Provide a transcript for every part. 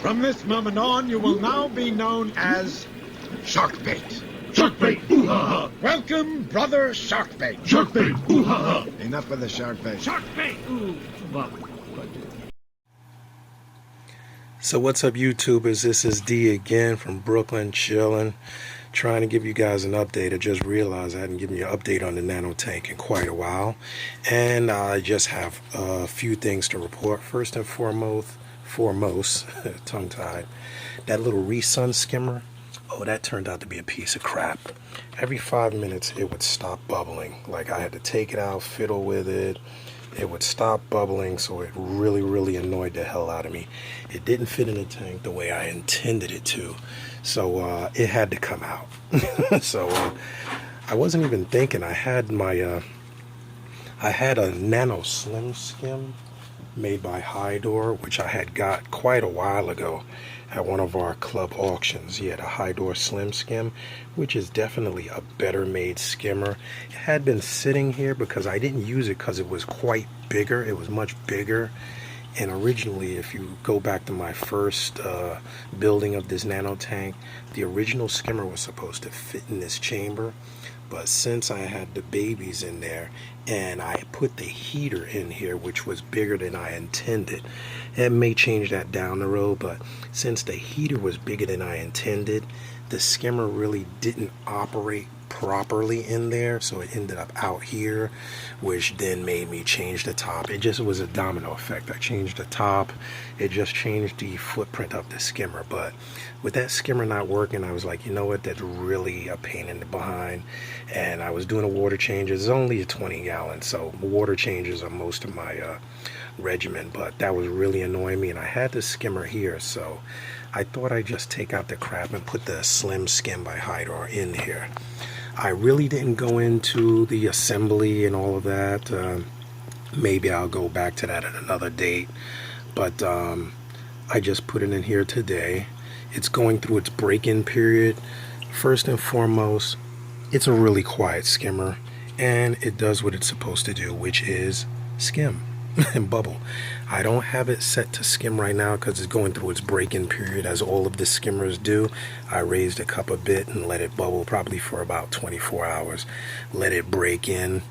From this moment on, you will now be known as Sharkbait. Sharkbait, ooh-ha-ha! Welcome, brother Sharkbait. Sharkbait, ooh-ha-ha! Enough of the Sharkbait. Sharkbait, ooh! Well, So what's up, YouTubers? This is D again from Brooklyn, chilling, trying to give you guys an update. I just realized I hadn't given you an update on the nano tank in quite a while, and I just have a few things to report. First and foremost, tongue-tied, that little Sun skimmer. Oh, that turned out to be a piece of crap. Every 5 minutes it would stop bubbling. Like, I had to take it out, fiddle with it. It would stop bubbling, so it really annoyed the hell out of me. It didn't fit in the tank the way I intended it to, so it had to come out. So I wasn't even thinking. I had my I had a nano slim skim made by Hydor, which I had got quite a while ago at one of our club auctions. He had a Hydor slim skim, which is definitely a better made skimmer. It had been sitting here because I didn't use it because it was quite bigger. It was much bigger. And originally, if you go back to my first building of this nano tank, the original skimmer was supposed to fit in this chamber. But since I had the babies in there and I put the heater in here, which was bigger than I intended, it may change that down the road, but since the heater was bigger than I intended, the skimmer really didn't operate properly in there, so it ended up out here, which then made me change the top. It just was a domino effect. I changed the top, it just changed the footprint of the skimmer. But with that skimmer not working, I was like, you know what, that's really a pain in the behind. And I was doing a water changes. It's only a 20 gallon, so water changes are most of my regimen, but that was really annoying me, and I had the skimmer here, so I thought I'd just take out the crap and put the slim skim by Hydor in here. I really didn't go into the assembly and all of that. Maybe I'll go back to that at another date, but I just put it in here today. It's going through its break-in period. First and foremost, it's a really quiet skimmer, and it does what it's supposed to do, which is skim and bubble. I don't have it set to skim right now because it's going through its break-in period, as all of the skimmers do. I raised the cup a bit and let it bubble probably for about 24 hours. Let it break in.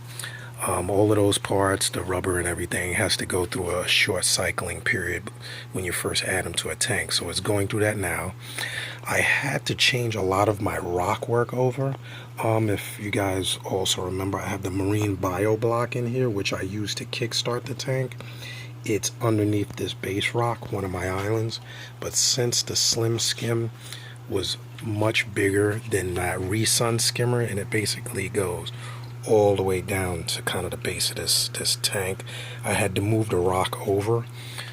All of those parts, the rubber and everything, has to go through a short cycling period when you first add them to a tank. So it's going through that now. I had to change a lot of my rock work over. If you guys also remember, I have the marine bio block in here, which I use to kickstart the tank. It's underneath this base rock, one of my islands. But since the slim skim was much bigger than that Sun skimmer, and it basically goes all the way down to kind of the base of this tank, I had to move the rock over.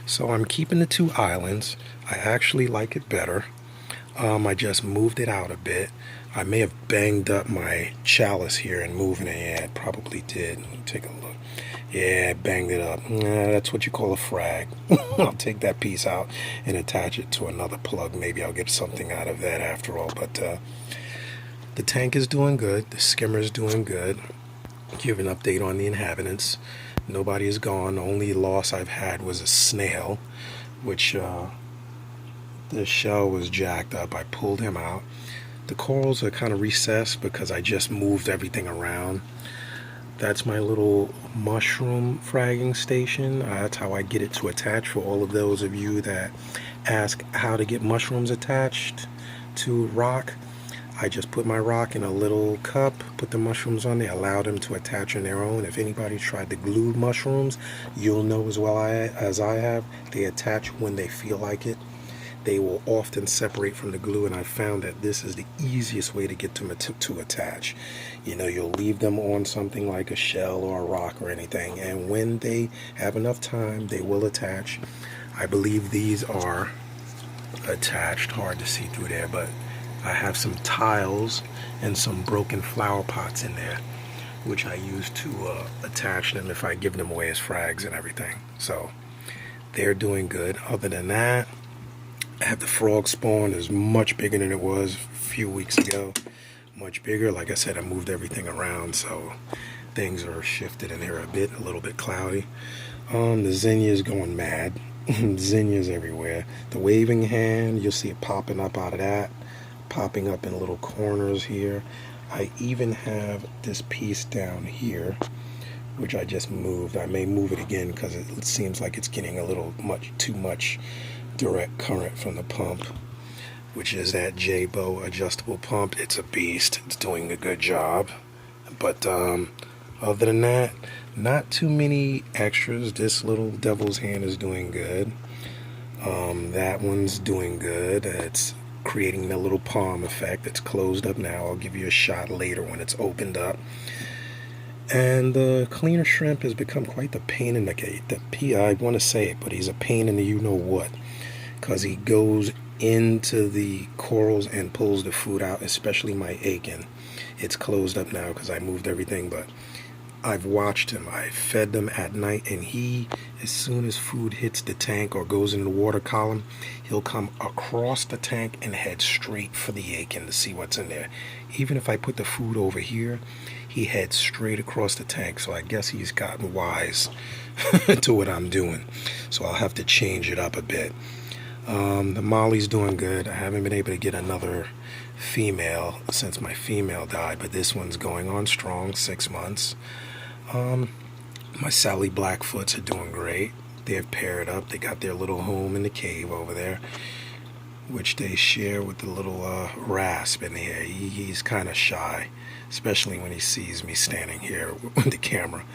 So I'm keeping the two islands. I actually like it better. I just moved it out a bit. I may have banged up my chalice here and moving it. Yeah, it probably did. Let me take a look. Yeah, banged it up. That's what you call a frag. I'll take that piece out and attach it to another plug. Maybe I'll get something out of that after all. But the tank is doing good. The skimmer is doing good. Give an update on the inhabitants. Nobody is gone. The only loss I've had was a snail, which the shell was jacked up. I pulled him out. The corals are kind of recessed because I just moved everything around. That's my little mushroom fragging station. That's how I get it to attach, for all of those of you that ask how to get mushrooms attached to rock. I just put my rock in a little cup, put the mushrooms on there, allow them to attach on their own. If anybody tried to glue mushrooms, you'll know as well as I have, they attach when they feel like it. They will often separate from the glue, and I found that this is the easiest way to get them to attach. You know, you'll leave them on something like a shell or a rock or anything, and when they have enough time, they will attach. I believe these are attached. Hard to see through there, but I have some tiles and some broken flower pots in there, which I use to attach them if I give them away as frags and everything. So they're doing good. Other than that, I have the frog spawn. Is much bigger than it was a few weeks ago. Much bigger. Like I said, I moved everything around, so things are shifted in here a little bit cloudy. The zinnia is going mad. zinnias everywhere. The waving hand, you'll see it popping up out of that, popping up in little corners here. I even have this piece down here, which I just moved. I may move it again because it seems like it's getting a little too much direct current from the pump, which is that J-Bow adjustable pump. It's a beast. It's doing a good job. But other than that, not too many extras. This little devil's hand is doing good. That one's doing good. It's creating the little palm effect. It's closed up now. I'll give you a shot later when it's opened up. And the cleaner shrimp has become quite the pain in the gate. I want to say it, but he's a pain in the you-know-what. Because he goes into the corals and pulls the food out, especially my Aiken. It's closed up now because I moved everything, but I've watched him. I fed them at night, and he, as soon as food hits the tank or goes in the water column, he'll come across the tank and head straight for the Aiken to see what's in there. Even if I put the food over here, he heads straight across the tank. So I guess he's gotten wise to what I'm doing. So I'll have to change it up a bit. The Molly's doing good. I haven't been able to get another female since my female died, but this one's going on strong, 6 months. My Sally Blackfoots are doing great. They've paired up. They got their little home in the cave over there, which they share with the little rasp in here. He's kind of shy, especially when he sees me standing here with the camera.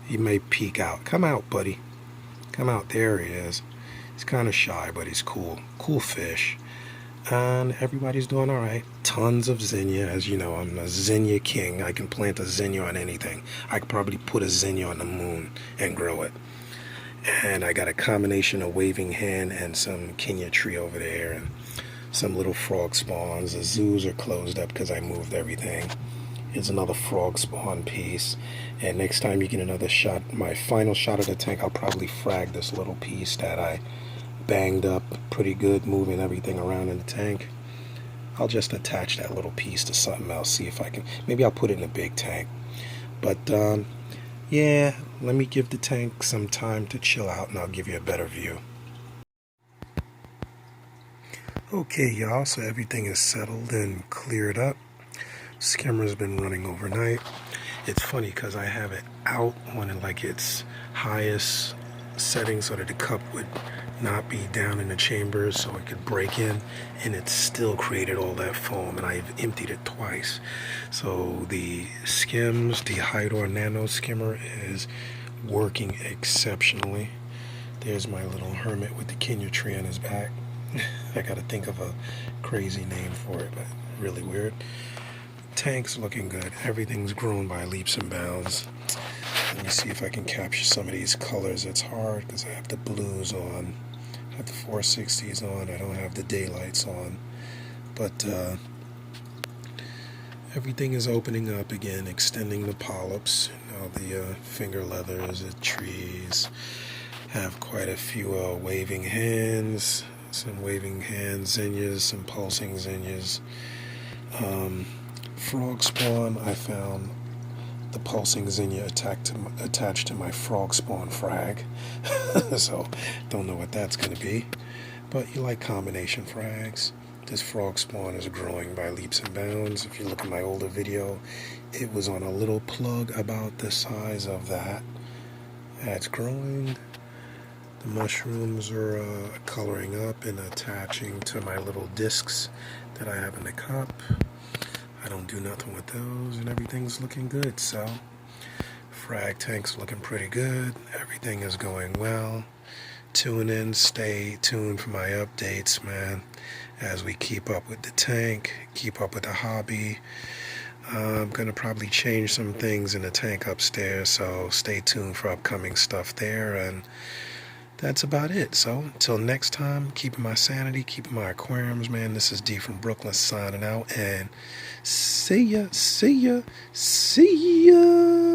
He may peek out. Come out, buddy. Come out. There he is. He's kind of shy, but he's cool. Cool fish. And everybody's doing all right. Tons of zinnia. As you know, I'm a zinnia king. I can plant a zinnia on anything. I could probably put a zinnia on the moon and grow it. And I got a combination of waving hand and some Kenya tree over there and some little frog spawns. The zoos are closed up because I moved everything. Here's another frog spawn piece. And next time you get another shot, my final shot of the tank, I'll probably frag this little piece that I banged up pretty good, moving everything around in the tank. I'll just attach that little piece to something else, see if I can, maybe I'll put it in a big tank. But yeah, let me give the tank some time to chill out and I'll give you a better view. Okay y'all, so everything is settled and cleared up. Skimmer's been running overnight. It's funny because I have it out on like its highest setting so that the cup would not be down in the chambers so it could break in, and it still created all that foam, and I've emptied it twice. So the Skims, the Hydor Nano Skimmer is working exceptionally. There's my little hermit with the Kenya tree on his back. I gotta think of a crazy name for it, but really weird. Tank's looking good. Everything's grown by leaps and bounds. Let me see if I can capture some of these colors. It's hard because I have the blues on. I have the 460s on. I don't have the daylights on. But everything is opening up again, extending the polyps. All the finger leathers, the trees. Have quite a few waving hands. Some waving hand zinnias, some pulsing zinnias. Frog spawn, I found the pulsing zinnia attached to my frog spawn fRaG. So don't know what that's going to be, but you like combination frags. This frog spawn is growing by leaps and bounds. If you look at my older video, it was on a little plug about the size of that. It's growing. The mushrooms are coloring up and attaching to my little discs that I have in the cup. I don't do nothing with those, and everything's looking good. So fRaG tank's looking pretty good. Everything is going well. Tune in, stay tuned for my updates, man, as we keep up with the tank, keep up with the hobby. I'm gonna probably change some things in the tank upstairs, so stay tuned for upcoming stuff there. And that's about it. So until next time, keeping my sanity, keeping my aquariums, man. This is D from Brooklyn signing out, and see ya, see ya, see ya.